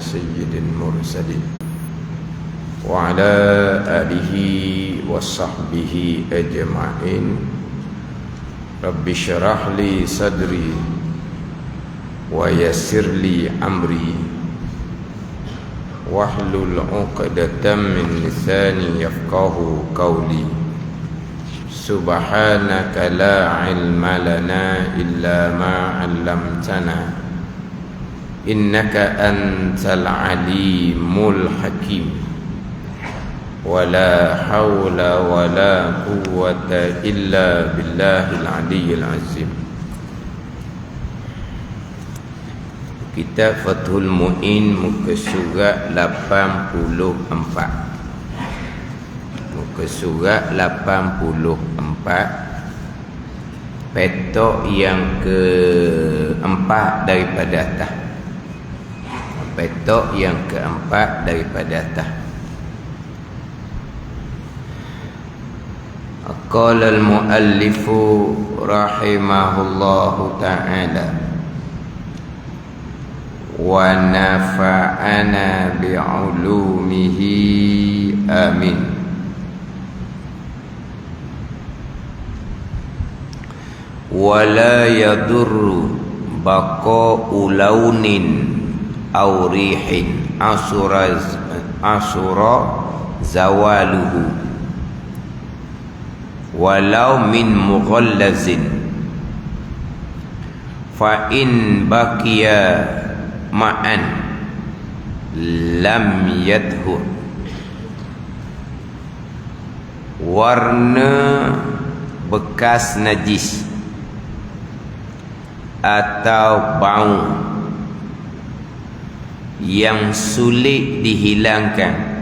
سيد المرسلين وعلى آله وصحبه أجمعين. رب اشرح لي صدري ويسر لي أمري واحلل عقدة من لساني يفقه قولي. سبحانك لا علم لنا إلا ما علمتنا إنك أنت العليم الحكيم. ولا حول ولا قوة إلا بالله العلي العظيم. Kitab Fathul Mu'in muka surat 84. Muka surat 84, petok yang keempat daripada atas. Petok yang keempat daripada atas. Qala al-muallifu rahimahullahu ta'ala wa nafa'ana bi'ulumihi amin. Wala yadurru baqa'u launin aw rihin asura zawaluhu walau min mughallazin fa in baqiya ma'an lam yadhur. Warna bekas najis atau bau yang sulit dihilangkan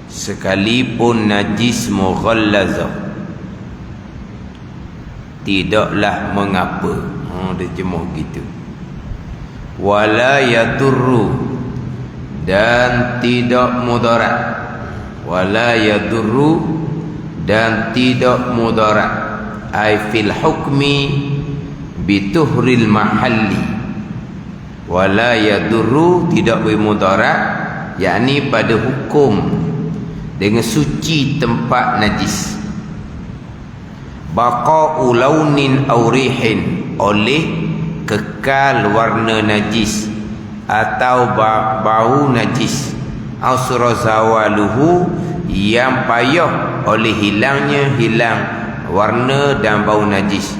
sekalipun najis mughallazah tidaklah mengapa. Dia jemuh gitu. Wala yadurru, dan tidak mudarat. Wala yadurru, dan tidak mudarat. Ai fil hukmi bituhril mahalli. Wala yadurru, tidak bermudarat, yakni pada hukum dengan suci tempat najis. Baqa'u launin aw rihin, oleh kekal warna najis atau bau najis. Ausra zawaluhu, yang payah oleh hilang warna dan bau najis.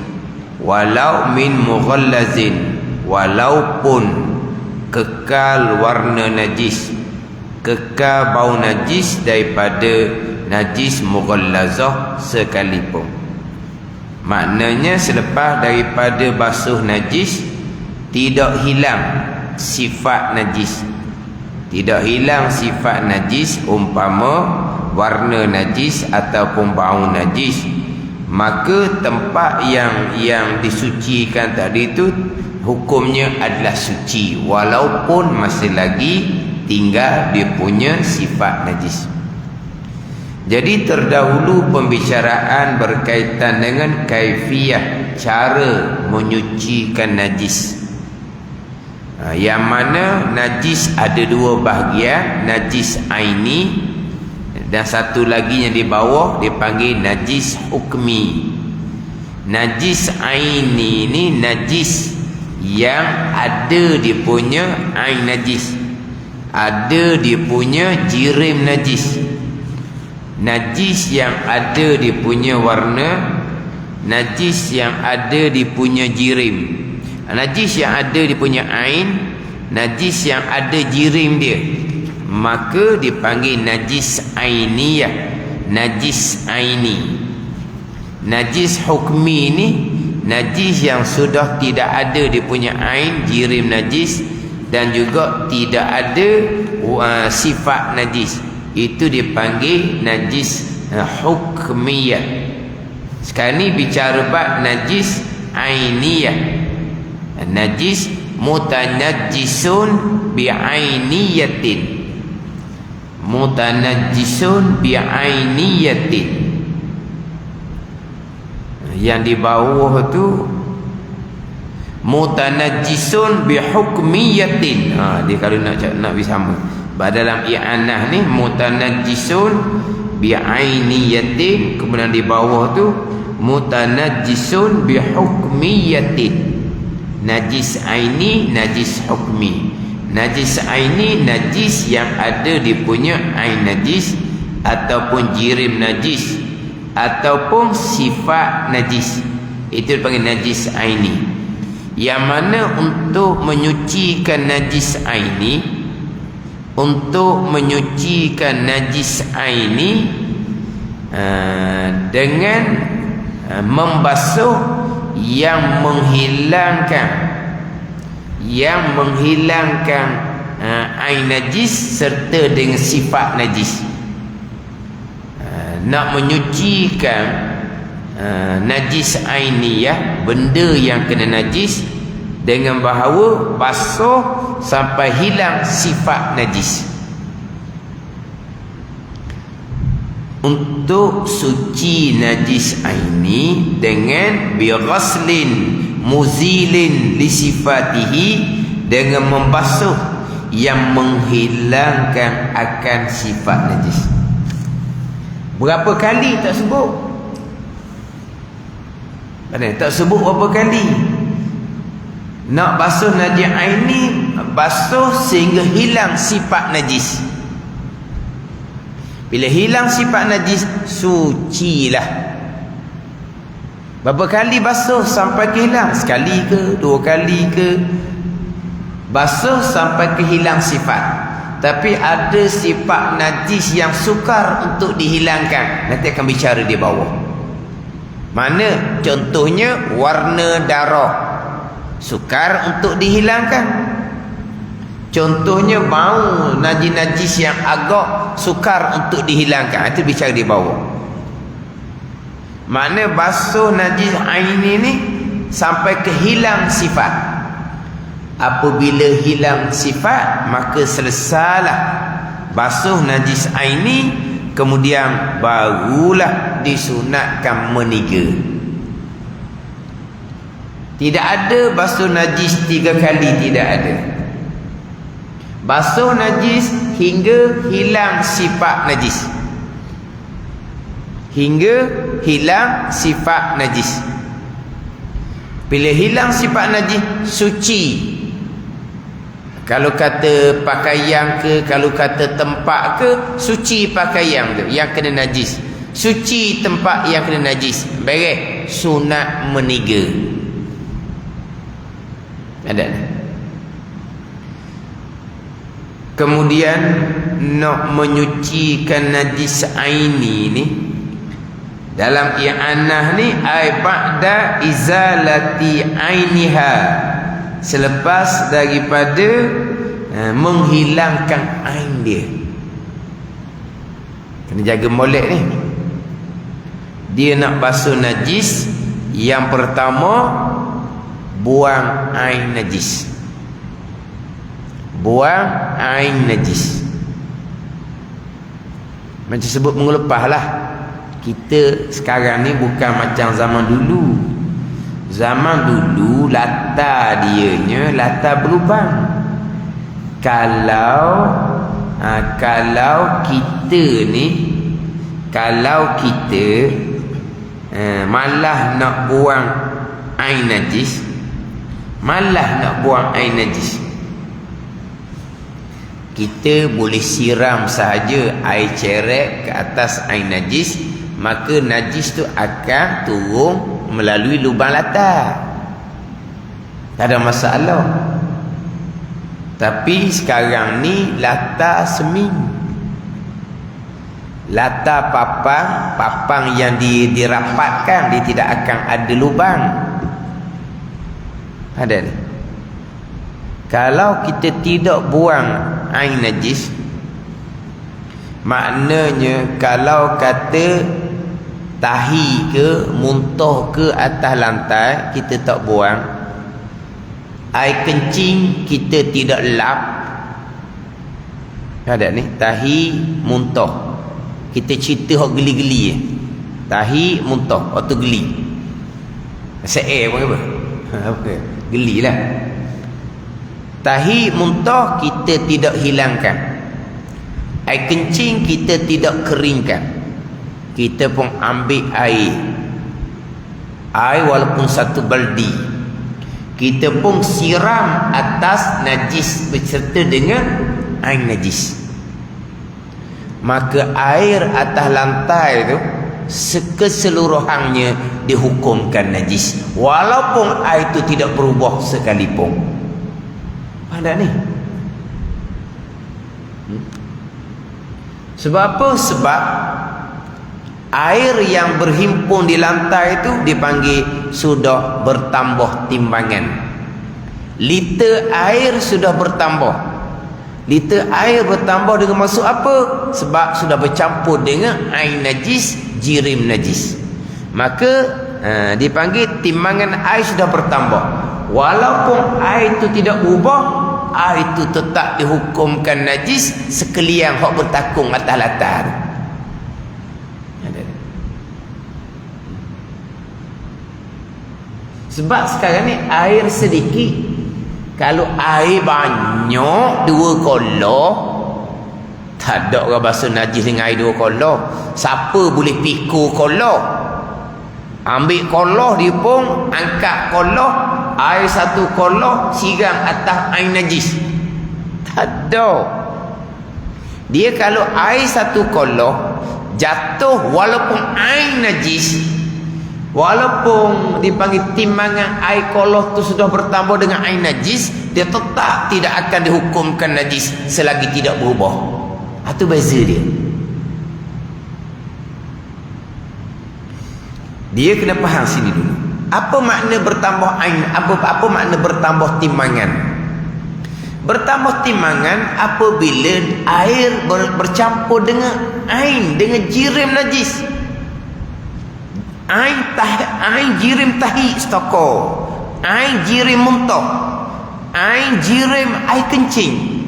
Walau min mughallazin, walaupun kekal warna najis, kekal bau najis daripada najis mughallazah sekalipun. Maknanya selepas daripada basuh najis tidak hilang sifat najis. Tidak hilang sifat najis, umpama warna najis ataupun bau najis, maka tempat yang disucikan tadi itu hukumnya adalah suci, walaupun masih lagi tinggal dia punya sifat najis. Jadi terdahulu pembicaraan berkaitan dengan kaifiyah, cara menyucikan najis. Yang mana najis ada dua bahagian, najis aini dan satu lagi yang di bawah dipanggil najis hukmi. Najis aini ni najis yang ada dia punya ain najis, ada dia punya jirim najis. Najis yang ada dia punya warna, najis yang ada dia punya jirim. Najis yang ada dia punya ain, najis yang ada jirim dia, maka dipanggil najis ainiyah, najis aini. Najis hukmi ni najis yang sudah tidak ada dia punya ain, jirim najis, dan juga tidak ada sifat najis, itu dipanggil najis hukmiyah. Sekarang ni bicara bab najis ainiyah. Najis mutanajjisun bi'ainiyatin, mutanajjisun bi'ainiyatin. Yang di bawah tu mutanajjisun bihukmiyatin. Dia kalau nak sama. Dalam i'anah ni mutanajjisun bi'ainiyatin, kemudian di bawah tu mutanajjisun bihukmiyatin. Najis aini, najis hukmi. Najis aini, najis yang ada di punya ain najis, ataupun jirim najis, ataupun sifat najis. Itu dipanggil najis aini. Yang mana untuk menyucikan najis aini, dengan membasuh yang menghilangkan ain najis serta dengan sifat najis. Nak menyucikan najis ainiyah, benda yang kena najis, dengan bahawa basuh sampai hilang sifat najis. Untuk suci najis aini dengan bighaslin muzilin li sifatihi, dengan membasuh yang menghilangkan akan sifat najis. Berapa kali tak sebut? Tak sebut berapa kali. Nak basuh najis aini, basuh sehingga hilang sifat najis. Bila hilang sifat najis, sucilah. Berapa kali basuh sampai ke hilang? Sekali ke? 2 kali ke? Basuh sampai ke hilang sifat. Tapi ada sifat najis yang sukar untuk dihilangkan. Nanti akan bicara di bawah. Mana? Contohnya warna darah, sukar untuk dihilangkan. Contohnya bau najis-najis yang agak sukar untuk dihilangkan. Itu bicara di bawah. Mana basuh najis aini ni sampai ke hilang sifat. Apabila hilang sifat, maka selesailah basuh najis aini, kemudian barulah disunatkan meniga. Tidak ada basuh najis 3 kali, tidak ada. Basuh najis hingga hilang sifat najis. Hingga hilang sifat najis. Bila hilang sifat najis, suci. Kalau kata pakaian ke, kalau kata tempat ke, suci pakaian tu yang kena najis, suci tempat yang kena najis, beres, sunat meniga. Ada. Kemudian nak menyucikan najis aini ni, dalam i'anah ni, ai ba'da izalati ainiha, selepas daripada menghilangkan ain dia. Kena jaga molek ni. Dia nak basuh najis, yang pertama buang ain najis. Buang ain najis. Macam sebut minggu lepas lah, kita sekarang ni bukan macam zaman dulu. Zaman dulu latar dianya latar berlubang. Kalau kita malah nak buang ain najis, kita boleh siram sahaja air cerek ke atas air najis, maka najis tu akan turun melalui lubang latar. Tak ada masalah. Tapi sekarang ni latar semin, latar papang yang dirapatkan, dia tidak akan ada lubang. Ada ni. Kalau kita tidak buang air najis, maknanya kalau kata tahi ke muntah ke atas lantai kita tak buang, air kencing kita tidak lap, ada ni tahi muntah, kita cerita hok geli-geli tahi muntah atau geli, air pun apa? Gelilah. Tahi muntah kita tidak hilangkan. Air kencing kita tidak keringkan. Kita pun ambil air. Air walaupun satu baldi. Kita pun siram atas najis berserta dengan air najis. Maka air atas lantai tu keseluruhannya dihukumkan najis, walaupun air itu tidak berubah sekalipun. Pada ni sebab apa? Sebab air yang berhimpun di lantai itu dipanggil sudah bertambah timbangan. Liter air sudah bertambah. Liter air bertambah dengan maksud apa? Sebab sudah bercampur dengan air najis, jirim najis. Maka dipanggil timbangan air sudah bertambah. Walaupun air itu tidak berubah, air itu tetap dihukumkan najis sekalian hak bertakung atas latar. Sebab sekarang ni air sedikit. Kalau air banyak 2 kolor, tak ada orang basuh najis dengan air 2 kolor. Siapa boleh pikul kolor? Ambil kolor dia pun, angkat kolor, air 1 kolor, siram atas air najis. Tak ada. Dia kalau air 1 kolor jatuh walaupun air najis, walaupun dipanggil timbangan air kolor tu sudah bertambah dengan air najis, dia tetap tidak akan dihukumkan najis selagi tidak berubah. Itu beza dia. Dia kena faham sini dulu. Apa makna bertambah air? Apa makna bertambah timbangan? Bertambah timbangan apabila air bercampur dengan air, dengan jirim najis. Air jirim tahi stoko, air jirim muntah, air jirim air kencing.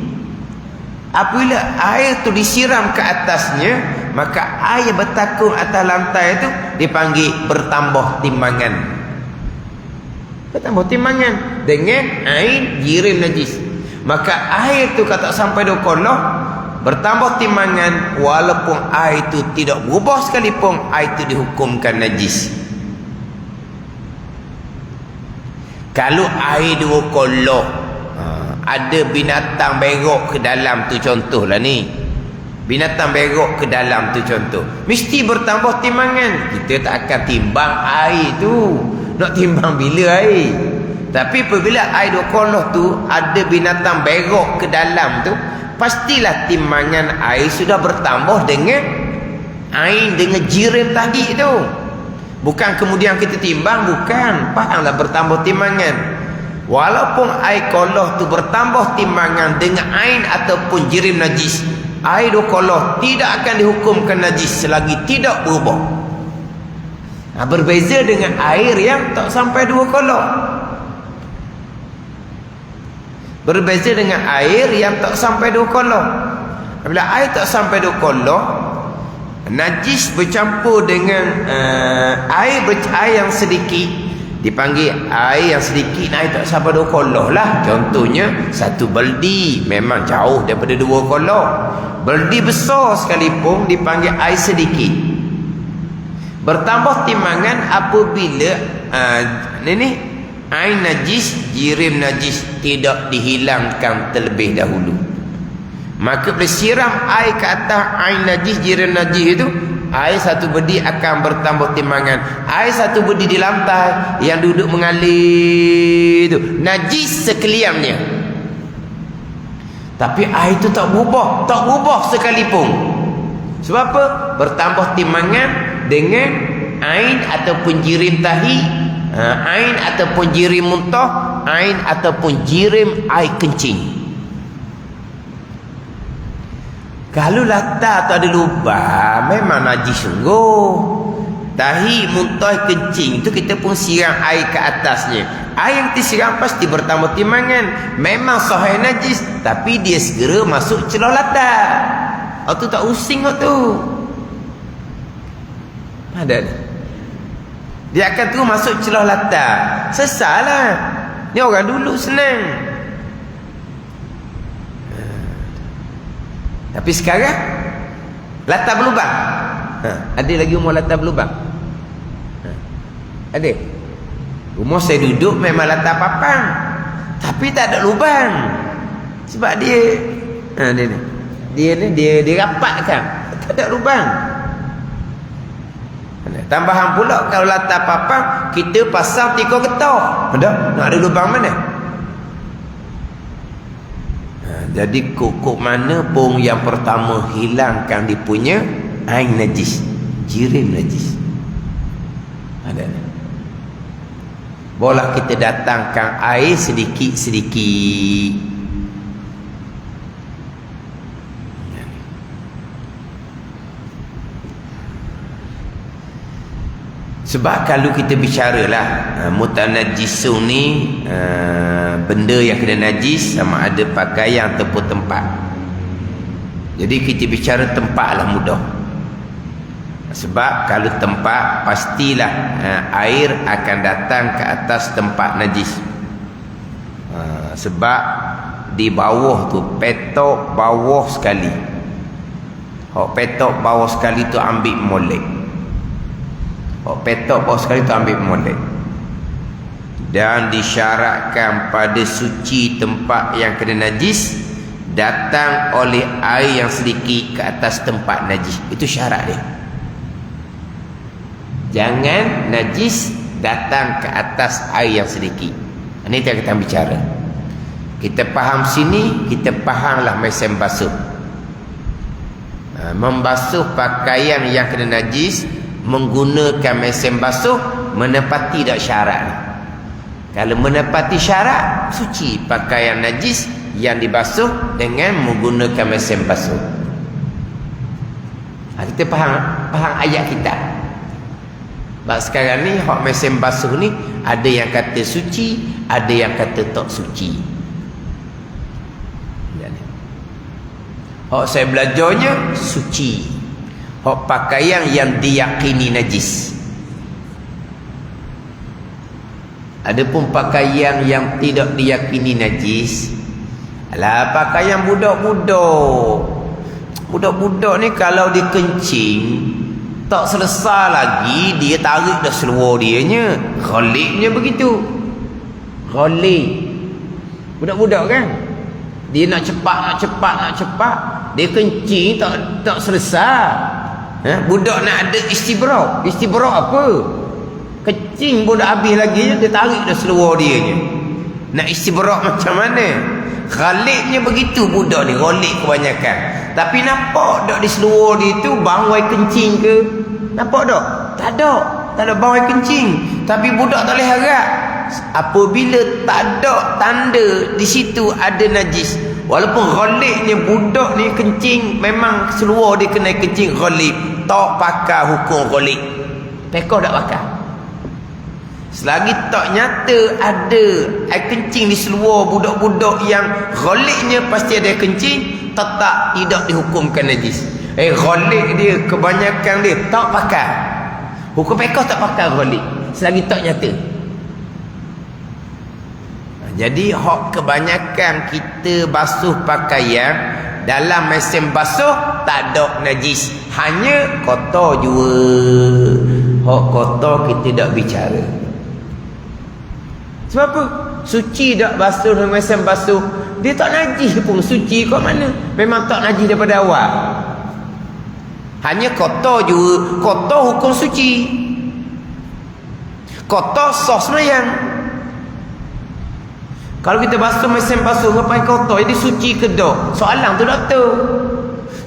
Apabila air tu disiram ke atasnya, maka air bertakung atas lantai itu dipanggil bertambah timbangan. Bertambah timbangan dengan air jirim najis. Maka air tu kata sampai 2 kolor, bertambah timbangan, walaupun air itu tidak berubah sekalipun, air itu dihukumkan najis. Kalau air 2 kolor, ada binatang berok ke dalam tu, contohlah ni, binatang berok ke dalam tu contoh, mesti bertambah timbangan. Kita tak akan timbang air tu, nak timbang bila air. Tapi apabila air 2 kolor tu ada binatang berok ke dalam tu, pastilah timbangan air sudah bertambah dengan air, dengan jirim tadi tu. Bukan kemudian kita timbang, bukan. Fahamlah bertambah timbangan. Walaupun air kolor tu bertambah timbangan dengan air ataupun jirim najis, air 2 kolor tidak akan dihukumkan najis selagi tidak berubah. Berbeza dengan air yang tak sampai 2 kolor. Berbeza dengan air yang tak sampai 2 kolor. Bila air tak sampai 2 kolor, najis bercampur dengan air yang sedikit, dipanggil air yang sedikit, air tak sampai 2 kolor lah. Contohnya 1 baldi, memang jauh daripada 2 kolor. Baldi besar sekalipun dipanggil air sedikit. Bertambah timbangan apabila air najis, jirim najis tidak dihilangkan terlebih dahulu. Maka bila siram air ke atas air najis, jirim najis itu, air 1 berdi akan bertambah timbangan. Air 1 berdi di lantai yang duduk mengalir itu najis sekaliannya. Tapi air itu tak berubah sekalipun. Sebab apa? Bertambah timbangan dengan air ataupun jirim tahi, ain ataupun jirim muntah, ain ataupun jirim air kencing. Kalau latar tu ada lubang, memang najis sungguh. Tahi, muntah, kencing itu kita pun siram air ke atasnya. Air yang disiram pasti bertambah timbangan. Memang sahih najis, tapi dia segera masuk celah latar. Tu tak using tu. Ada. Dia akan terus masuk celah latar. Sesalah. Ni orang dulu senang. Tapi sekarang latar berlubang. Ada lagi rumah latar berlubang? Ada. Rumah saya duduk memang latar papan, tapi tak ada lubang. Sebab dia dia rapatkan, tak ada lubang. Tambahan pula kalau latar papan kita pasang 3 getah. Nak ada lubang mana? Jadi kok mana pun yang pertama hilangkan dia punya ain najis, jirim najis. Ada ni. Boleh kita datangkan air sedikit-sedikit. Sebab kalau kita bicaralah mutanajjisun ni benda yang kena najis, sama ada pakaian ataupun tempat. Jadi kita bicara tempat lah mudah. Sebab kalau tempat pastilah air akan datang ke atas tempat najis. Sebab di bawah tu petok bawah sekali. Petok bawah sekali tu ambil molek. Petok bawah sekali tu ambil molek. Dan disyaratkan pada suci tempat yang kena najis datang oleh air yang sedikit ke atas tempat najis. Itu syarat dia. Jangan najis datang ke atas air yang sedikit. Ini yang kita bicara. Kita faham sini, kita fahamlah mesin basuh. Membasuh pakaian yang kena najis menggunakan mesin basuh menepati tak syarat. Kalau menepati syarat, suci pakaian najis yang dibasuh dengan menggunakan mesin basuh. Kita faham ayat kita. Sebab sekarang ni hak mesin basuh ni ada yang kata suci, ada yang kata tak suci. Hak saya belajarnya suci. Hak pakaian yang diyakini najis. Adapun pakaian yang tidak diyakini najis, alah pakaian budak-budak. Budak-budak ni kalau dia kencing tak selesai lagi, dia tarik dah seluar dianya. Ghaliknya begitu. Ghalik. Budak-budak kan? Dia nak cepat. Dia kencing tak selesai. Budak nak ada istibrak. Istibrak apa? Kencing pun dah habis lagi, dia tarik dah seluar dianya. Nak istibrak macam mana? Ghaliknya begitu budak ni, ghalik kebanyakan. Tapi nampak tak di seluar dia tu bangwai kencing ke? Nampak tak? Tak ada bangwai kencing. Tapi budak tak boleh harap. Apabila tak ada tanda di situ ada najis, walaupun ghaliknya budak ni kencing, memang seluar dia kena kencing ghalik, tak pakai hukum ghalik. Pekoh tak pakai. Selagi tak nyata ada air kencing di seluar budak-budak yang ghaliknya pasti ada air kencing, tetap tidak dihukumkan najis. Ghalik dia kebanyakan dia tak pakai. Hukum pekoh tak pakai ghalik selagi tak nyata. Jadi hak kebanyakan kita basuh pakaian dalam mesin basuh tak ada najis, hanya kotor jua. Hak kotor kita tak bicara. Sebab apa? Suci tak basuh dalam mesin basuh, dia tak najis pun. Suci kat mana? Memang tak najis daripada awal. Hanya kotor jua. Kotor hukum suci. Kotor sah sembahyang. Kalau kita basuh mesin basuh ngapain kotor? Jadi suci ke dah? Soalan tu doktor.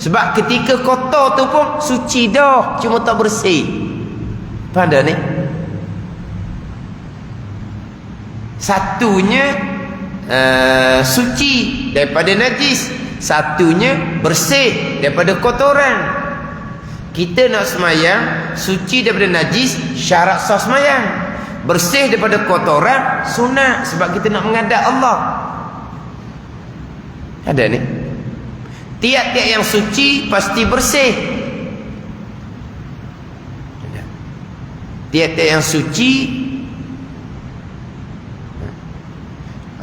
Sebab ketika kotor tu pun suci dah, cuma tak bersih. Faham tak ni? Satunya suci daripada najis, satunya bersih daripada kotoran. Kita nak semayang suci daripada najis, syarat sah semayang. Bersih daripada kotoran, sunat, sebab kita nak menghadap Allah. Ada ni. Tiap-tiap yang suci pasti bersih. Tiap-tiap yang suci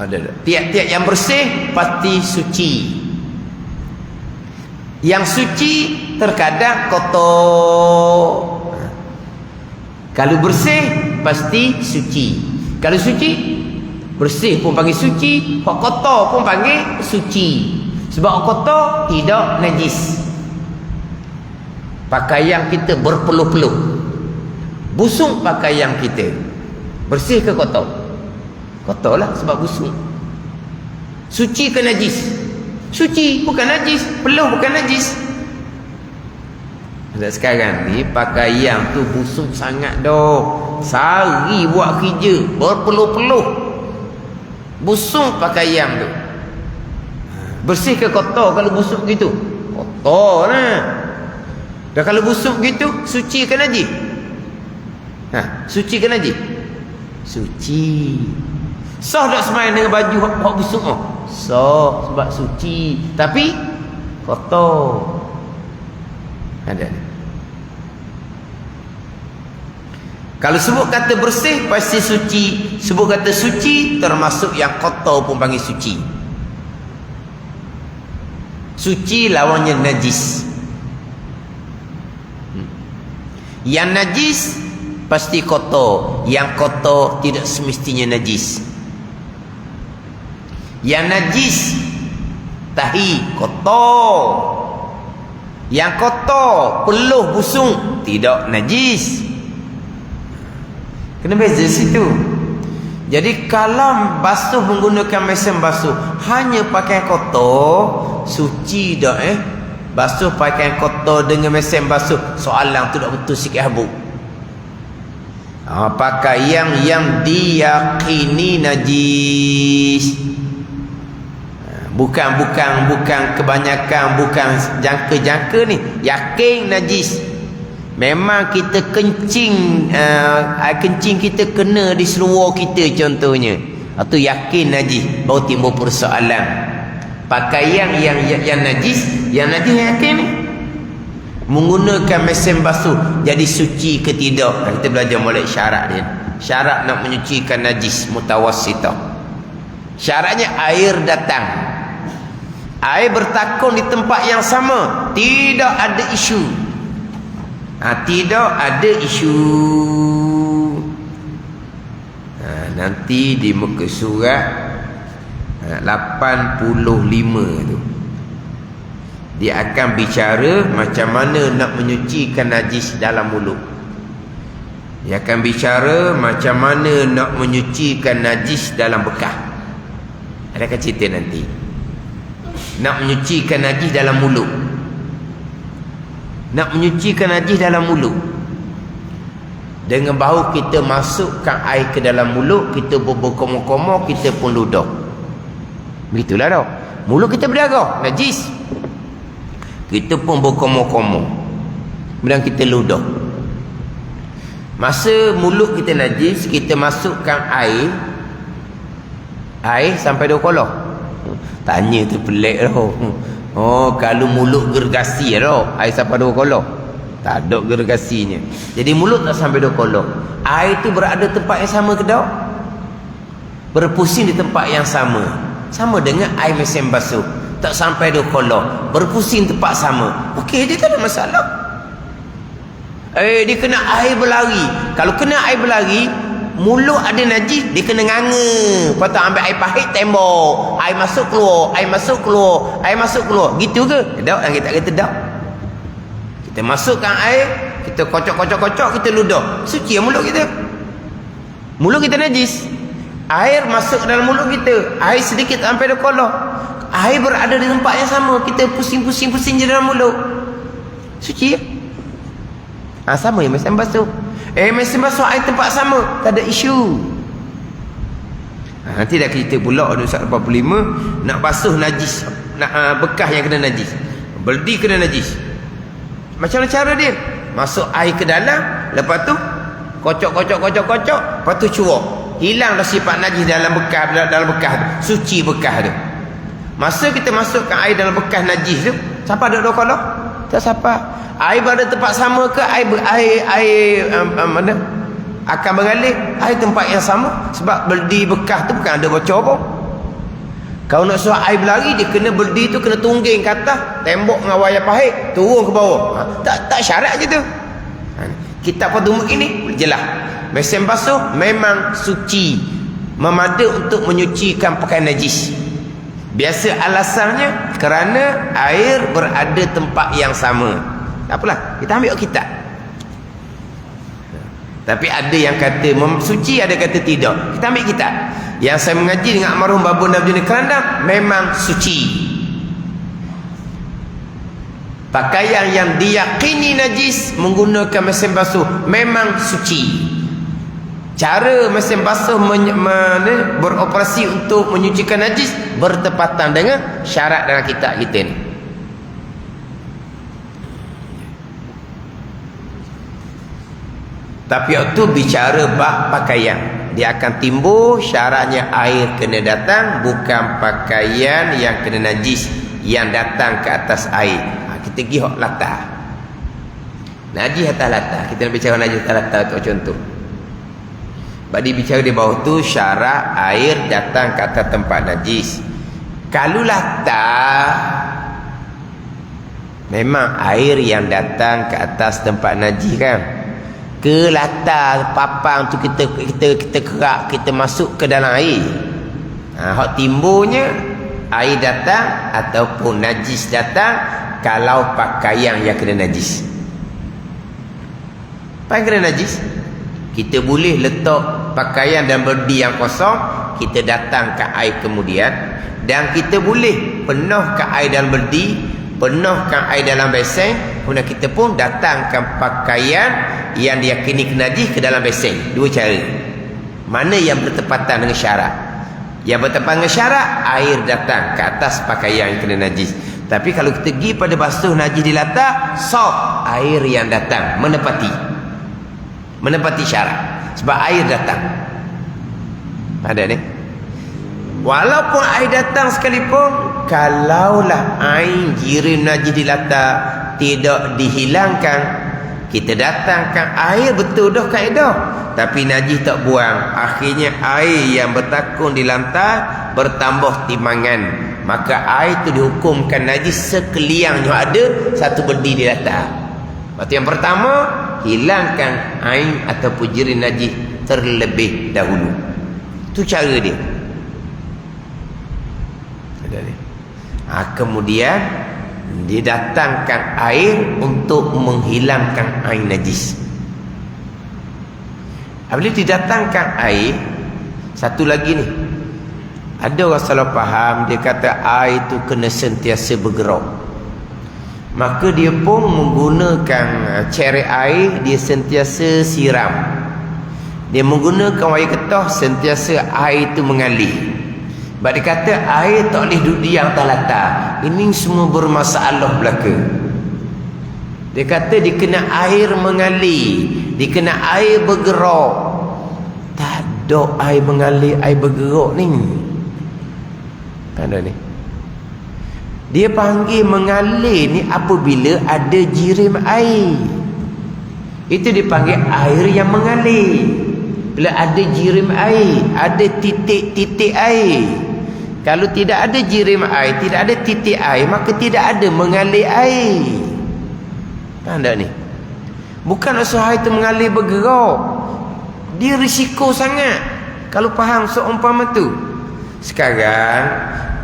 Tiap-tiap yang bersih pasti suci. Yang suci terkadang kotor. Kalau bersih pasti suci. Kalau suci, bersih pun panggil suci, hak kotor pun panggil suci. Sebab kotor tidak najis. Pakaian kita berpeluh-peluh, busuk pakaian kita, bersih ke kotor? Kotor lah sebab busuk. Suci ke najis? Suci, bukan najis. Peluh bukan najis. Sekarang ni pakaian tu busuk sangat dah. Sehari buat kerja berpeluh-peluh, busuk pakaian tu. Bersih ke kotor kalau busuk gitu? Kotor lah. Dan kalau busuk gitu, suci ke najis? Suci ke najis? Suci. Sah tak sembahyang dengan baju hak busuk? Sah sebab suci. Tapi kotor. Ada. Kalau sebut kata bersih pasti suci. Sebut kata suci termasuk yang kotor pun panggil suci. Suci lawannya najis. Yang najis pasti kotor. Yang kotor tidak semestinya najis. Yang najis tahi kotor. Yang kotor peluh busung tidak najis. Kena beza situ. Jadi kalau basuh menggunakan mesin basuh hanya pakai kotor, suci dah basuh pakaian kotor dengan mesin basuh, soalan tu tak betul sikit habuk. Pakaian yang diyakini najis, bukan kebanyakan, bukan jangka-jangka ni, yakin najis. Memang kita kencing, air kencing kita kena di seluar kita contohnya, itu yakin najis, baru timbul persoalan. Pakaian yang najis, yang yakin ni menggunakan mesin basuh jadi suci ke tidak? Kita belajar mulai syarat dia. Syarat nak menyucikan najis mutawassitah. Syaratnya air datang, air bertakun di tempat yang sama, tidak ada isu. Tidak ada isu. Nanti di muka surat 85 tu dia akan bicara macam mana nak menyucikan najis dalam mulut. Dia akan bicara macam mana nak menyucikan najis dalam bekah. Adakah cerita nanti nak menyucikan najis dalam mulut? Nak menyucikan najis dalam mulut dengan bahu kita masukkan air ke dalam mulut, kita berkomo-komo, kita pun ludah. Begitulah dah. Mulut kita berdarah, najis. Kita pun berkomo-komo, kemudian kita ludah. Masa mulut kita najis, kita masukkan air sampai 2 kolok. Tanya tu pelik dah. Kalau mulut gergasi dah, air sampai 2 kolok. Tak ada gergasinya. Jadi mulut tak sampai 2 kolok. Air tu berada tempat yang sama ke tak? Berpusing di tempat yang sama. Sama dengan air mesin basuh, tak sampai 2 kolok, berpusing tempat sama. Okey, dia tak ada masalah. Dia kena air berlari. Kalau kena air berlari, mulut ada najis, dia kena nganga. Lepas tu ambil air pahit tembok, air masuk keluar, air masuk keluar, air masuk keluar. Gitu ke? Tak, kita kata tak. Kita masukkan air, kita kocok, kita ludah. Suci mulut kita. Mulut kita najis, air masuk dalam mulut kita, air sedikit sampai 2 kolok, air berada di tempat yang sama, kita pusing je dalam mulut. Suci ya? Sama yang mesin basuh. Mesin basuh air tempat sama, tak ada isu. Nanti dah kita pula Ustaz 45 nak basuh najis, nak bekas yang kena najis, beldi kena najis. Macam mana cara dia? Masuk air ke dalam, lepas tu kocok, lepas tu cuak. Hilanglah sifat najis dalam bekas tu, suci bekas tu. Masa kita masukkan air dalam bekas najis tu, siapa ada 2 kolok? Tak siapa. Air berada tempat sama ke air mana akan beralih? Air tempat yang sama, sebab beldi bekas tu bukan ada bocor pun. Kalau nak suruh air berlari, dia kena berdi tu, kena tungging ke atas tembok dengan wayar pahit, turun ke bawah. Tak syarat je tu. Kitab Fadhul ini jelas. Mesin basuh memang suci, memada untuk menyucikan pakaian najis. Biasa alasannya kerana air berada tempat yang sama. Tak apalah, kita ambil kitab. Tapi ada yang kata suci, ada kata tidak. Kita ambil kitab. Yang saya mengaji dengan almarhum Babun Nabjuni Kerandang memang suci. Pakaian yang diyakini najis menggunakan mesin basuh memang suci. Cara mesin basuh beroperasi untuk menyucikan najis bertepatan dengan syarat dalam kitab kita ni. Tapi waktu bicara bab pakaian, dia akan timbul syaratnya air kena datang, bukan pakaian yang kena najis yang datang ke atas air. Kita pergi hok latar. Najis atas latar. Kita nak bicara najis atas latar tu contoh. Sebab dia bicara di bawah tu syarat air datang ke atas tempat najis. Kalau latar, memang air yang datang ke atas tempat najis kan. Ke latar papang tu kita kerak, kita masuk ke dalam air. Hak timbulnya air datang ataupun najis datang kalau pakaian yang kena najis. Apa yang kena najis? Kita boleh letak pakaian dan berdi yang kosong, kita datangkan air kemudian, dan kita boleh penuhkan air dalam berdi, penuhkan air dalam besen, kemudian kita pun datangkan pakaian yang diyakini kena najis ke dalam besen. Dua cara. Mana yang bertepatan dengan syarat? Yang bertepatan dengan syarat, air datang ke atas pakaian yang kena najis. Tapi kalau kita pergi pada basuh najis di latar, soft, air yang datang menepati syarat. Sebab air datang. Ada ni. Walaupun air datang sekalipun, kalaulah air jirim najis di latar tidak dihilangkan, kita datangkan air betul dah kaedah, tapi najis tak buang, akhirnya air yang bertakun di lantai bertambah timbangan, maka air itu dihukumkan najis sekaliannya ada satu berdi di latar. Waktu yang pertama, hilangkan air ataupun jirim najis terlebih dahulu. Itu cara dia. Kemudian didatangkan air untuk menghilangkan air najis. Apabila didatangkan air, satu lagi ni, ada orang salah faham, dia kata air tu kena sentiasa bergerak, maka dia pun menggunakan cerek air, dia sentiasa siram, dia menggunakan wayar getah, sentiasa air tu mengalir. Sebab dia kata air tak boleh duduk diam atas latar. Ini semua bermasalah belaka. Dia kata dia kena air mengalir, dia kena air bergerak. Tak ada air mengalir, air bergerak ni. Tak ada ni. Dia panggil mengalir ni apabila ada jirim air. Itu dipanggil air yang mengalir. Bila ada jirim air, ada titik-titik air. Kalau tidak ada jirim air, tidak ada titik air, maka tidak ada mengalir air. Tanda ni. Bukan usaha itu mengalir bergerak. Dia risiko sangat kalau faham seumpama tu. Sekarang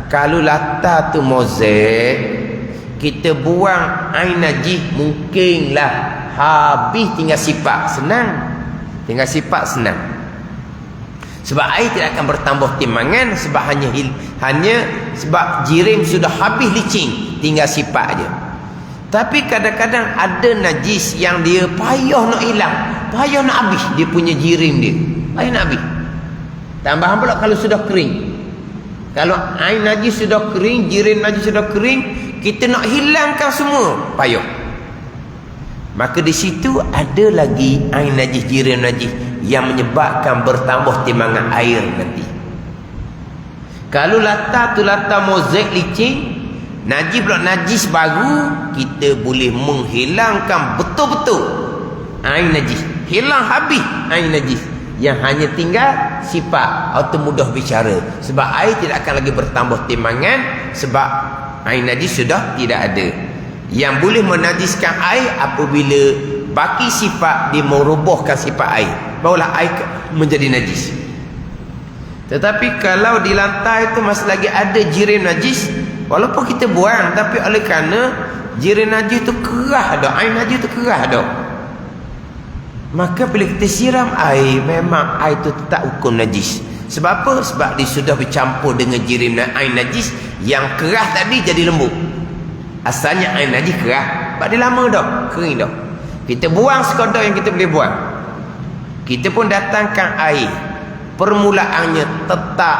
kalau latar tu mozaik, kita buang air najis, mungkinlah habis, tinggal sipak, senang. Tinggal sipak senang. Sebab air tidak akan bertambah timbangan, sebab hanya sebab jirim sudah habis licin, tinggal sipak je. Tapi kadang-kadang ada najis yang dia payah nak hilang, payah nak habis dia punya jirim dia, payah nak habis. Tambahan pula kalau sudah kering. Kalau air najis sudah kering, jirim najis sudah kering, kita nak hilangkan semua, payah. Maka di situ ada lagi air najis, jirim najis yang menyebabkan bertambah timbangan air nanti. Kalau latar tu latar mozaik licin, najis pula najis baru, kita boleh menghilangkan betul-betul air najis. Hilang habis air najis. Yang hanya tinggal sifat atau mudah bicara. Sebab air tidak akan lagi bertambah timbangan, sebab air najis sudah tidak ada. Yang boleh menajiskan air apabila baki sifat dia merobohkan sifat air, barulah air menjadi najis. Tetapi kalau di lantai itu masih lagi ada jirim najis, walaupun kita buang, tapi oleh kerana jirim najis itu kerah dah, air najis itu kerah dah, maka bila kita siram air, memang air itu tetap hukum najis. Sebab apa? Sebab dia sudah bercampur dengan jirim air najis yang kerah tadi jadi lembut. Asalnya air najis kerah, sebab dia lama dah, kering dah. Kita buang sekadar yang kita boleh buang. Kita pun datangkan air, permulaannya tetap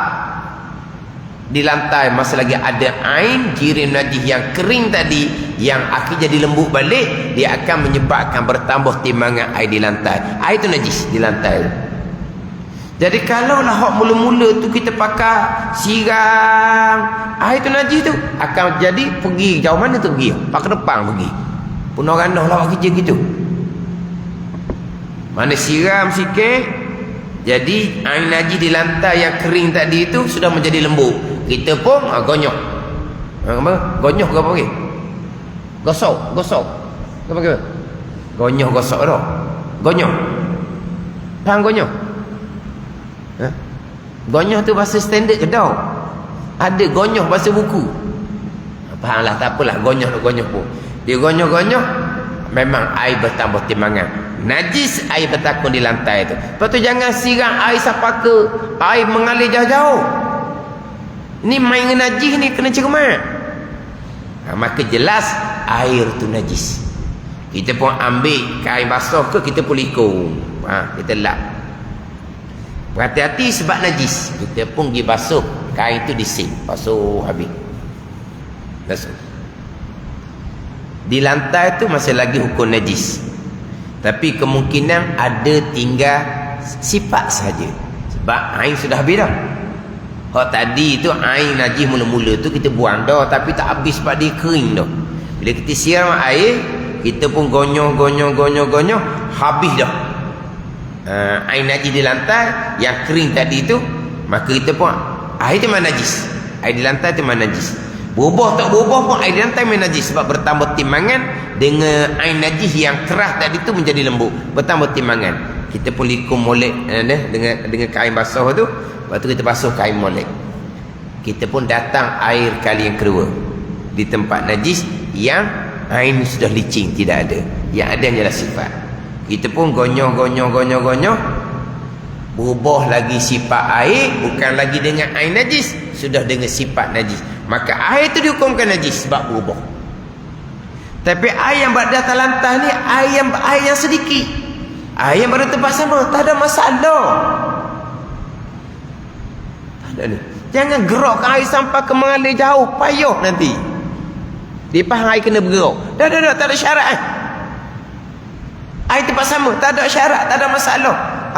di lantai masih lagi ada air jirim najis yang kering tadi, yang akhir jadi lembut balik, dia akan menyebabkan bertambah timbangan air di lantai. Air itu najis di lantai. Jadi kalau lah hak mula-mula tu kita pakai siram, air tu najis tu akan jadi pergi jauh mana tu pergi? Pak ke depan pergi. Punah randah lah kerja gitu. Mana siram sikit, jadi air najis di lantai yang kering tadi itu sudah menjadi lembut. Kita pun gonyok. Apa? Gonyok ke apa lagi? Gosok. Apa ke? Gonyok gosok dah. Gonyok. Faham gonyok? Ha? Gonyok tu bahasa standard ke tau? Ada gonyok bahasa buku. Fahamlah, tak apalah, gonyok pun. Dia gonyok, memang air bertambah timbangan. Najis air bertakun di lantai tu. Lepas tu jangan siram air sampai ke air mengalir jauh-jauh. Ni main dengan najis ni kena cermat. Maka jelas air tu najis. Kita pun ambil kain basah ke, kita pun likung. Kita lap. Berhati-hati sebab najis. Kita pun pergi basuh kain tu di sink. Basuh habis. Basuh. Di lantai tu masih lagi hukum najis. Tapi kemungkinan ada tinggal sifat saja. Sebab air sudah habis dah. Hak tadi tu air najis mula-mula tu kita buang dah, tapi tak habis sebab dia kering dah. Bila kita siram air, kita pun gonyong, habis dah. Air najis di lantai yang kering tadi tu, maka kita pun air tu memang najis. Air di lantai tu memang najis. Berubah tak berubah pun air di lantai memang najis, sebab bertambah timbangan dengan air najis yang keras tadi tu menjadi lembut, bertambah timbangan. Kita pun likum molek dengan kain basah tu. Lepas tu kita basuh kain molek. Kita pun datang air kali yang kedua di tempat najis yang air ni sudah licin, tidak ada. Yang ada hanyalah sifat. Kita pun gonyong, berubah lagi sifat air, bukan lagi dengan air najis, sudah dengan sifat najis. Maka air itu dihukumkan najis sebab berubah. Tapi air yang berada atas lantai ni air yang sedikit, air yang berada tempat sama, tak ada masalah. Tak ada ni. Jangan gerakkan air sampai ke mengalir jauh, payah nanti. Lepas air kena bergerak. Dah, tak ada syarat. Air tempat sama, tak ada syarat, tak ada masalah.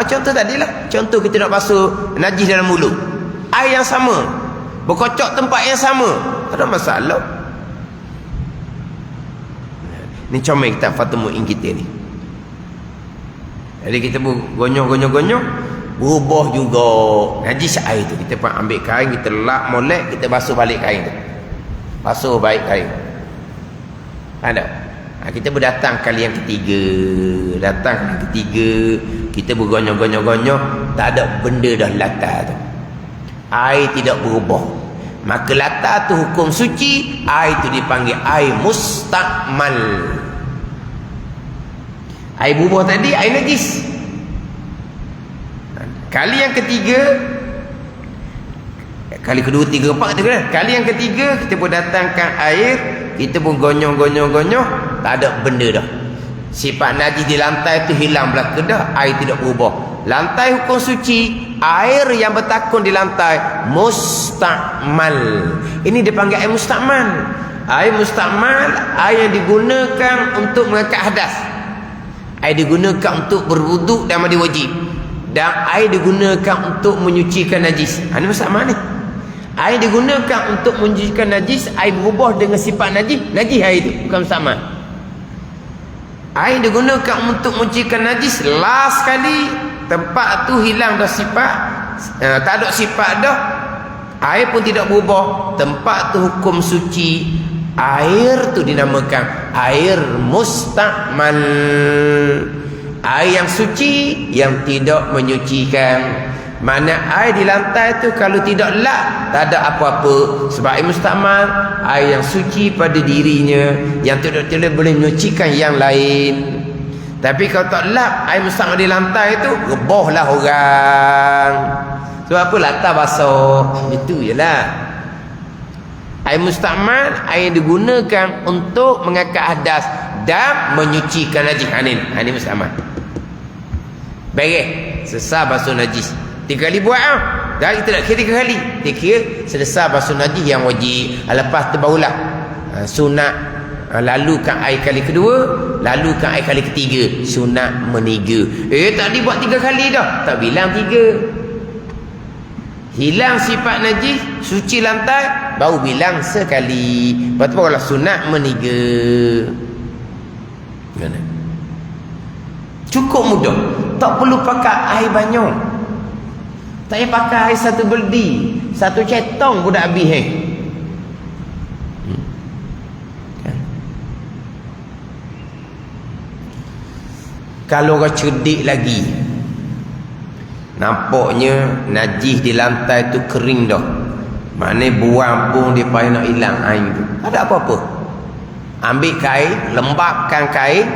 Contoh tadilah, contoh kita nak basuh najis dalam mulut, air yang sama, berkocok tempat yang sama, tak ada masalah. Ni comel kitab Fathul Mu'in kita ni. Jadi kita pun gonyong, berubah juga najis air tu. Kita pun ambil kain, kita lap molek, kita basuh balik kain tu. Basuh baik kain. Ada. Kita berdatang kali yang ketiga. Kita bergonyong, tak ada benda dah latar tu. Air tidak berubah. Maka latar tu hukum suci. Air tu dipanggil air mustakmal. Air berubah tadi air najis. Kali yang ketiga, kali kedua, tiga, empat kita kena. Kali yang ketiga kita pun datangkan air, kita pun gonyong, tak ada benda dah. Sifat najis di lantai tu hilang belaka dah, air tidak berubah. Lantai hukum suci, air yang bertakun di lantai mustakmal. Ini dipanggil air mustakmal. Air mustakmal, air yang digunakan untuk mengangkat hadas. Air digunakan untuk berwuduk dan mandi wajib. Dan air digunakan untuk menyucikan najis. Ini mustakmal ni. Air digunakan untuk menyucikan najis, air berubah dengan sifat najis air itu, bukan mustakmal. Air digunakan untuk menyucikan najis, last kali tempat tu hilang dah sifat, tak ada sifat dah, air pun tidak berubah, tempat tu hukum suci, air tu dinamakan air mustakmal, air yang suci yang tidak menyucikan. Mana air di lantai tu kalau tidak lap, tak ada apa-apa, sebab air mustakmal, air yang suci pada dirinya, yang tidak boleh menyucikan yang lain. Tapi kalau tak lap air mustakmal di lantai tu, rebohlah orang. Sebab apa? Latar basah. Itu je lah. Air mustakmal, air yang digunakan untuk mengangkat hadas dan menyucikan najis. Ini mustakmal. Baik, sesar basuh najis 3 kali buat dah, kita nak kira 3 kali. Dia kira selesai basuh najis yang wajib, lepas tu barulah sunat, lalukan air kali kedua, lalukan air kali ketiga, sunat meniga. Tadi buat 3 kali dah, tak bilang 3. Hilang sifat najis, suci lantai, baru bilang sekali. Lepas tu barulah sunat meniga. Gimana? Cukup mudah, tak perlu pakai air banyak. Tak payah pakai air 1 beldi, 1 cetong pun dah habis. Kalau orang cerdik lagi, nampaknya najis di lantai tu kering dah, mana buang pun dia payah nak hilang air tu, tak ada apa-apa. Ambil kain, lembapkan kain,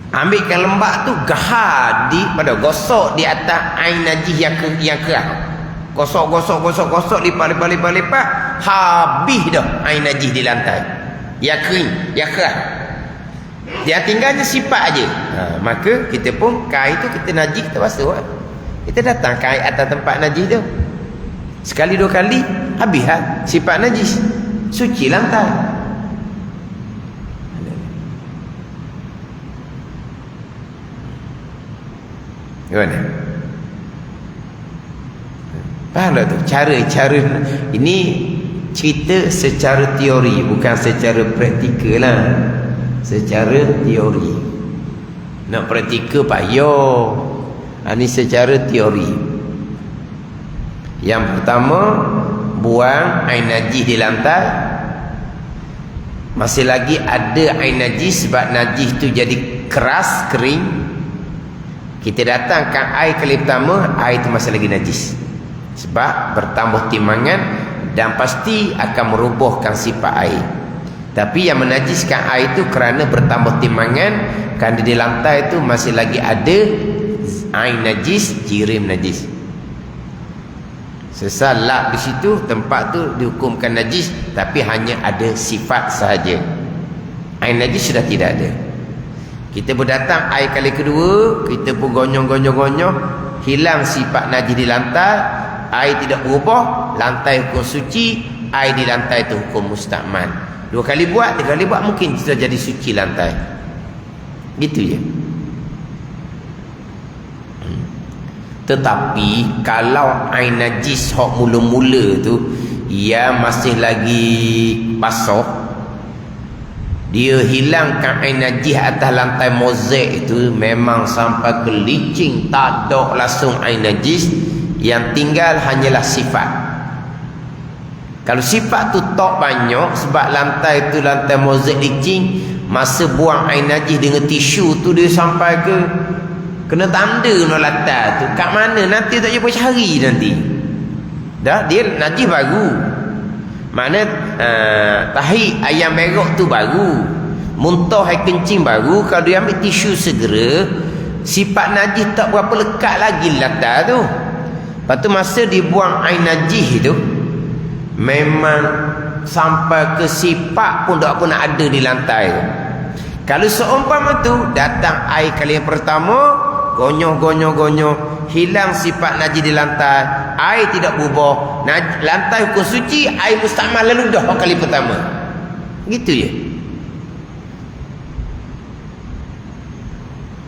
ambilkan lembab tu, gahar di pada, gosok di atas air najis yang keras. Gosok, lipat, habis dah air najis di lantai yang kering, yang keras. Dia tinggalnya sifat aja. Maka kita pun kain tu, kita najis, kita basuh. Kita datang kain atas tempat najis tu, sekali 2 kali habis sifat najis, suci lantai. Gimana? Faham tak tu? Cara ini cerita secara teori, bukan secara praktikal lah. Secara teori. Nak praktikal payah. Ini secara teori. Yang pertama, buang air najis di lantai. Masih lagi ada air najis, sebab najis tu jadi keras, kering. Kita datangkan air kali pertama, air itu masih lagi najis, sebab bertambah timbangan dan pasti akan merobohkan sifat air. Tapi yang menajiskan air itu kerana bertambah timbangan, kerana di lantai itu masih lagi ada air najis, jirim najis. Sesal lap di situ, tempat tu dihukumkan najis, tapi hanya ada sifat sahaja. Air najis sudah tidak ada. Kita berdatang air kali kedua, kita pun gonyong, hilang sifat najis di lantai, air tidak berubah, lantai hukum suci, air di lantai itu hukum mustakmal. 2 kali buat, 3 kali buat, mungkin sudah jadi suci lantai. Gitu je. Tetapi kalau air najis hok mula-mula tu, ia masih lagi basah, dia hilangkan air najis atas lantai mozaik itu, memang sampai ke licin, tak ada langsung air najis, yang tinggal hanyalah sifat. Kalau sifat tu tak banyak, sebab lantai tu lantai mozaik licin, masa buang air najis dengan tisu tu dia sampai ke kena tanda no lantai tu kat mana, nanti tak jumpa cari nanti. Dah dia najis baru. Mana tahi ayam merok tu baru, muntah air kencing baru, kalau dia ambil tisu segera, sifat najis tak berapa lekat lagi lantai tu. Lepas tu masa dibuang air najis tu, memang sampai ke sifat pun tak pernah ada di lantai tu. Kalau seumpama tu datang air kali yang pertama, gonyoh, hilang sifat najis di lantai, air tidak berubah, lantai hukum suci, air mustakmal lalu dah kali pertama. Gitu je.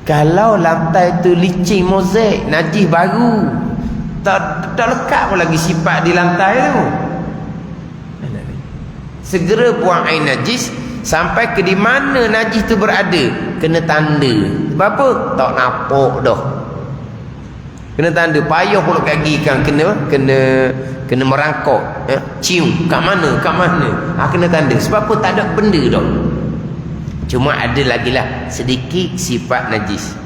Kalau lantai tu licin mozaik, najis baru, tak lekat pun lagi sifat di lantai tu, segera buang air najis. Sampai ke di mana najis tu berada, kena tanda. Sebab apa? Tak nampak dah. Kena tanda payah pula kaki kan kena merangkak, cium kat mana kena tanda. Sebab apa? Tak ada benda dah. Cuma ada lagi lah sedikit sifat najis.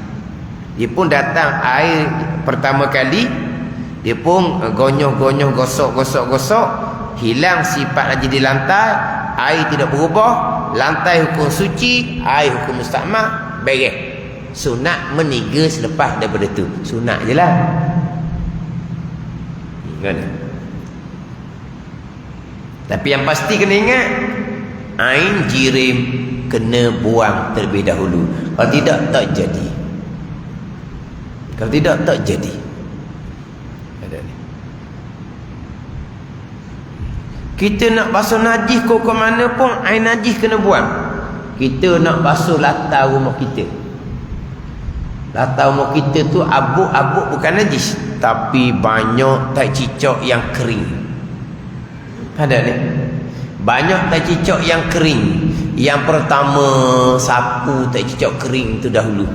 Dia pun datang air pertama kali, dia pun gonyoh-gonyoh, gosok, hilang sifat najis di lantai, air tidak berubah, lantai hukum suci, air hukum mustakmal, beres. Sunat meniga selepas daripada tu. Sunat je lah. Kan? Tapi yang pasti kena ingat, ain jirim kena buang terlebih dahulu. Kalau tidak, tak jadi. Kita nak basuh najis ke mana pun, air najis kena buang. Kita nak basuh latar rumah kita. Latar rumah kita tu abuk-abuk bukan najis, tapi banyak tai cicak yang kering. Ada ni? Banyak tai cicak yang kering. Yang pertama, sapu tai cicak kering tu dahulu.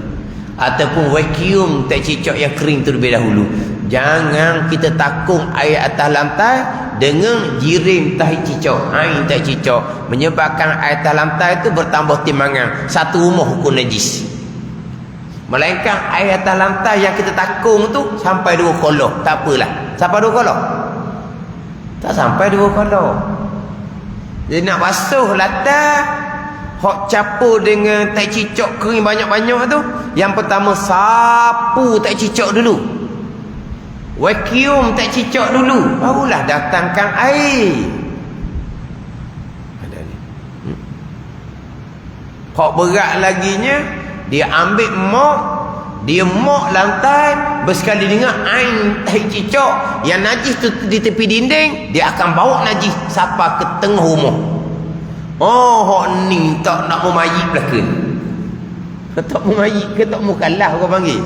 Ataupun vacuum tai cicak yang kering tu lebih dahulu. Jangan kita takung air atas lantai dengan jirim tai cicak, air tai cicak, menyebabkan air atas lantai tu bertambah timbangan. Satu rumah hukum najis. Melainkan air atas lantai yang kita takung tu sampai 2 kolor, tak apalah. Sampai 2 kolor? Tak sampai 2 kolor. Jadi nak basuh latar, hok campur dengan tai cicak kering banyak-banyak tu, yang pertama sapu tai cicak dulu, vacuum tai cicak dulu, barulah datangkan air. Ada ni. Hok berat laginya, dia ambil mop, dia mop lantai, bersekali dengan air tai cicak yang najis tu di tepi dinding, dia akan bawa najis sampai ke tengah rumah. Oh, hok ni tak nak memayik belaka. Tak memayik ke tak mukallaf kau panggil?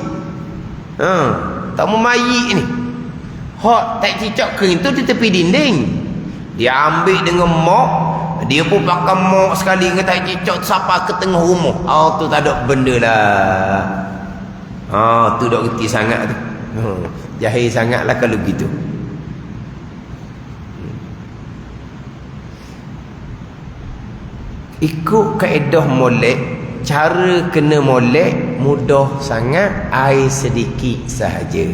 Tak memayik ni. Hok tai cicak kering tu di tepi dinding, dia ambil dengan mop, dia pun pakai mop sekali dengan tai cicak sampai ke tengah rumah. Oh, tu tak ada benda lah. Tu dah reti sangat tu. Jahil sangat lah kalau gitu. Ikut kaedah molek, cara kena molek mudah sangat, air sedikit sahaja.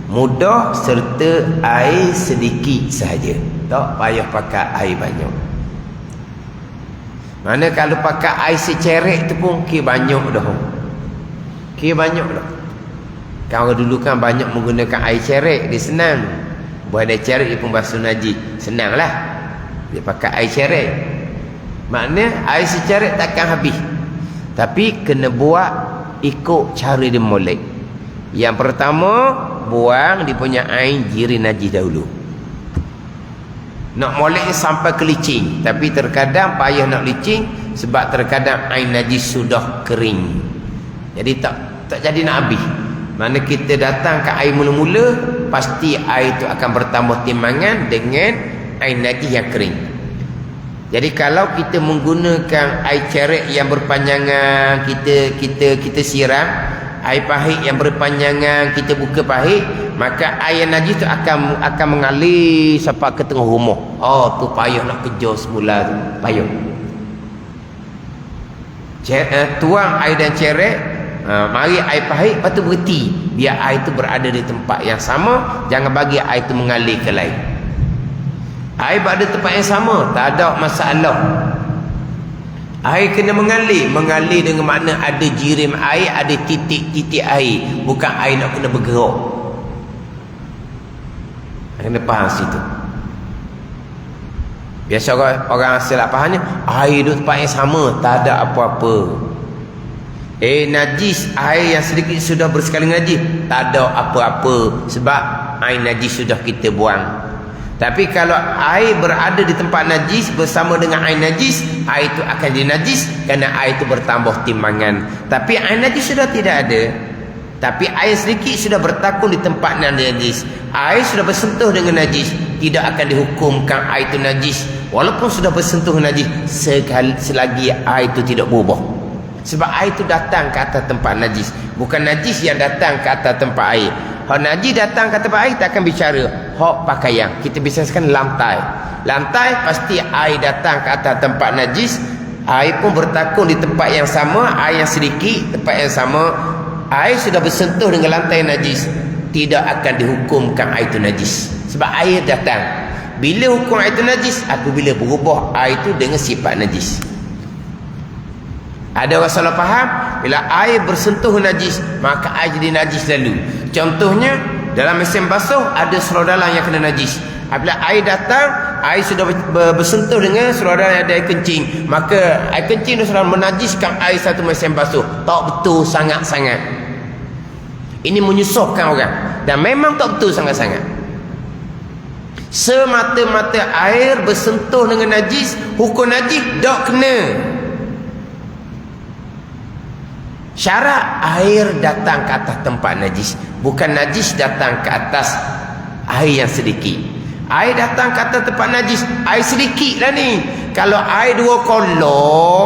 Mudah serta air sedikit sahaja. Tak payah pakai air banyak. Mana kalau pakai air secerek tu pun kira banyak dah. Kalau dulu kan banyak menggunakan air cerek, dia senang. Buat air cerek dia pun basuh najis, senang lah. Dia pakai air cerek. Maknanya air secerek takkan habis. Tapi kena buat ikut cara dia molek. Yang pertama, buang dia punya air jirim najis dahulu. Nak molek sampai ke licin, tapi terkadang payah nak licin sebab terkadang air najis sudah kering. Jadi tak jadi nak habis. Mana kita datang ke air mula-mula, pasti air itu akan bertambah timbangan dengan air najis yang kering. Jadi kalau kita menggunakan air cerek yang berpanjangan, kita siram, air pahit yang berpanjangan kita buka pahit, maka air najis tu akan mengalir sampai ke tengah rumah. Oh, tu payah nak kejar semula tu, payah. Tuang air dan cerek, mari air pahit, lepas tu berhenti, biar air tu berada di tempat yang sama, jangan bagi air tu mengalir ke lain. Air berada di tempat yang sama, tak ada masalah. Air kena mengalir dengan makna ada jirim air, ada titik-titik air, bukan air nak kena bergerak. Kena faham situ. Biasa orang salah fahamnya, air duduk tempat yang sama, tak ada apa-apa. Najis, air yang sedikit sudah bersekali najis, tak ada apa-apa, sebab air najis sudah kita buang. Tapi kalau air berada di tempat najis bersama dengan air najis, air itu akan jadi najis kerana air itu bertambah timbangan. Tapi air najis sudah tidak ada, tapi air sedikit sudah bertakun di tempat najis, air sudah bersentuh dengan najis, tidak akan dihukumkan air itu najis walaupun sudah bersentuh najis selagi air itu tidak berubah. Sebab air itu datang ke atas tempat najis, bukan najis yang datang ke atas tempat air. Hak najis datang ke tempat air tak akan bicara. Hak pakaian. Kita biasakan lantai. Lantai pasti air datang ke atas tempat najis. Air pun bertakung di tempat yang sama. Air yang sedikit tempat yang sama. Air sudah bersentuh dengan lantai najis, tidak akan dihukumkan air itu najis. Sebab air datang. Bila hukum air itu najis? Apabila berubah air itu dengan sifat najis. Ada orang salah faham, bila air bersentuh najis maka air jadi najis lalu. Contohnya dalam mesin basuh ada seluar dalam yang kena najis. Apabila air datang, air sudah bersentuh dengan seluar dalam yang ada air kencing, maka air kencing itu sudah menajiskan air satu mesin basuh. Tak betul sangat-sangat. Ini menyusahkan orang, dan memang tak betul sangat-sangat. Semata-mata air bersentuh dengan najis, hukum najis tak kena. Syarat air datang ke atas tempat najis, bukan najis datang ke atas air yang sedikit. Air datang ke atas tempat najis, air sedikit lah ni. Kalau air 2 kolor,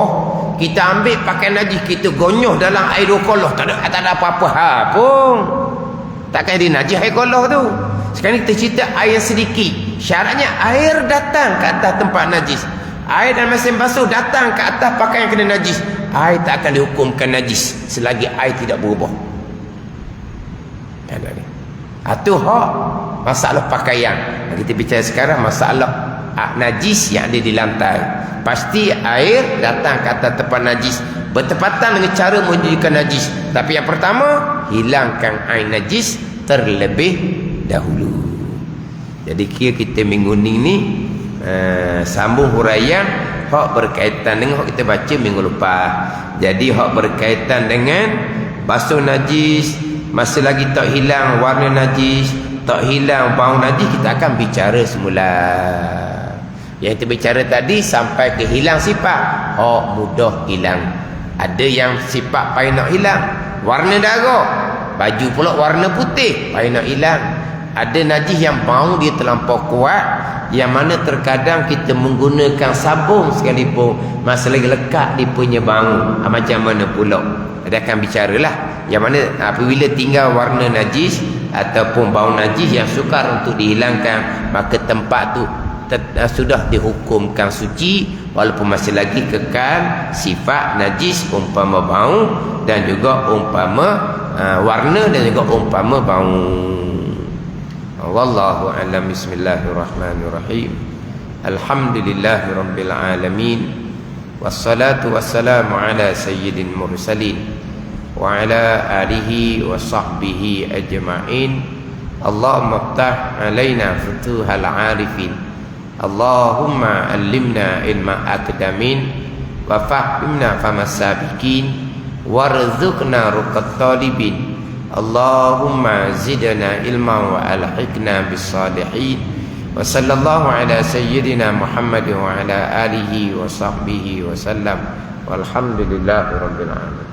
kita ambil pakai najis, kita gonyoh dalam air 2 kolor, tak ada apa-apa pun. Takkan jadi najis air kolor tu. Sekarang kita cerita air yang sedikit. Syaratnya air datang ke atas tempat najis. Air dalam mesin basuh datang ke atas pakaian yang kena najis, air tak akan dihukumkan najis selagi air tidak berubah. Itu hak masalah pakaian. Kita bicara sekarang masalah najis yang ada di lantai. Pasti air datang ke atas tempat najis bertepatan dengan cara menjadikan najis. Tapi yang pertama, hilangkan air najis terlebih dahulu. Jadi kira kita minggu ni sambung huraian hak berkaitan dengan hak kita baca minggu lepas. Jadi hak berkaitan dengan basuh najis, masa lagi tak hilang warna najis, tak hilang bau najis, kita akan bicara semula. Yang kita bicara tadi sampai ke hilang sifat, hak mudah hilang. Ada yang sifat payah nak hilang, warna darah, baju pula warna putih, payah nak hilang. Ada najis yang bau dia terlampau kuat, yang mana terkadang kita menggunakan sabun sekalipun masa lagi lekat dia punya bau. Macam mana pula? Dia akan bicaralah. Yang mana apabila tinggal warna najis ataupun bau najis yang sukar untuk dihilangkan, maka tempat tu sudah dihukumkan suci walaupun masih lagi kekal sifat najis, umpama bau dan juga umpama warna dan juga umpama bau. Wallahu a'lam. Bismillahirrahmanirrahim. Alhamdulillahi rabbil alamin. Wassalatu wassalamu ala sayyidil mursalin wa ala alihi wa sahbihi ajma'in. Allahumma iftah alaina futuhal arifin. Allahumma allimna ilma akdamin wa fahimna famas sabiqin warzuqna ruqat talibin. Allahumma zidna ilma wa alhiqna bis salihin. Wa sallallahu ala sayyidina Muhammad wa ala alihi wa sahbihi wa sallam. Walhamdulillahi rabbil alamin.